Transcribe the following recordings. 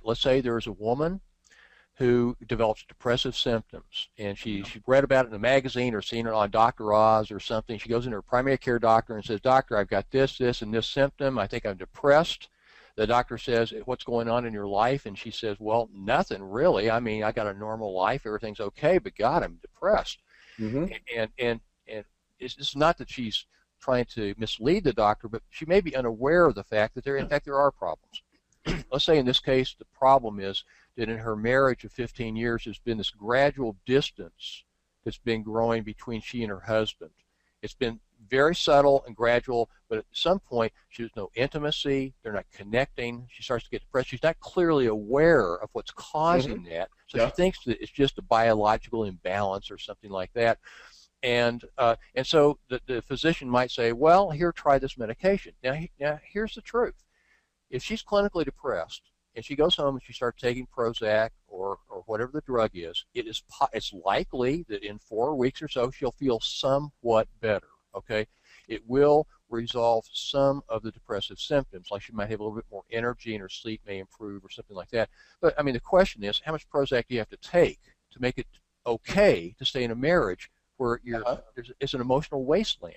let's say there's a woman who develops depressive symptoms, and she read about it in a magazine or seen it on Dr. Oz or something. She goes into her primary care doctor and says, "Doctor, I've got this, and this symptom. I think I'm depressed." The doctor says, "What's going on in your life?" And she says, "Well, nothing really. I mean, I got a normal life. Everything's okay, but God, I'm depressed." And it's not that she's trying to mislead the doctor, but she may be unaware of the fact that in fact, there are problems. Let's say in this case, the problem is that in her marriage of 15 years, there's been this gradual distance that's been growing between she and her husband. It's been very subtle and gradual, but at some point, there's no intimacy. They're not connecting. She starts to get depressed. She's not clearly aware of what's causing that, so she thinks that it's just a biological imbalance or something like that. And so the physician might say, "Well, here, try this medication." Now here's the truth. If she's clinically depressed and she goes home and she starts taking Prozac or whatever the drug is, it's likely that in 4 weeks or so she'll feel somewhat better. Okay, it will resolve some of the depressive symptoms, like she might have a little bit more energy and her sleep may improve or something like that. But I mean, the question is, how much Prozac do you have to take to make it okay to stay in a marriage where it's an emotional wasteland?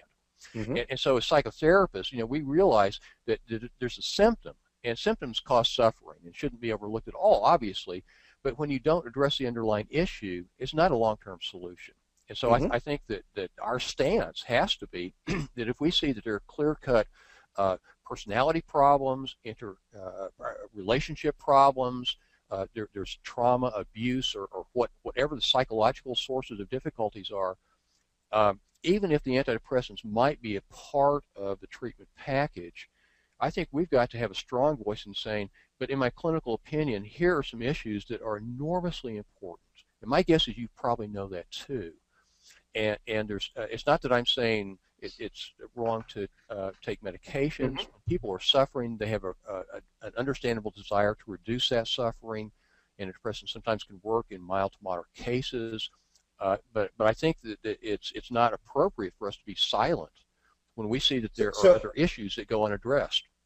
And so as psychotherapists, we realize that there's a symptom, and symptoms cause suffering and shouldn't be overlooked at all, obviously, but when you don't address the underlying issue, it's not a long-term solution. And so I think that our stance has to be that if we see that there are clear-cut personality problems, relationship problems, there's trauma, abuse, or whatever the psychological sources of difficulties are, even if the antidepressants might be a part of the treatment package, I think we've got to have a strong voice in saying, but in my clinical opinion, here are some issues that are enormously important. And my guess is you probably know that too. And it's not that I'm saying it's wrong to take medications. When people are suffering, they have an understandable desire to reduce that suffering, and antidepressants sometimes can work in mild to moderate cases. But I think that it's not appropriate for us to be silent when we see that there are other issues that go unaddressed.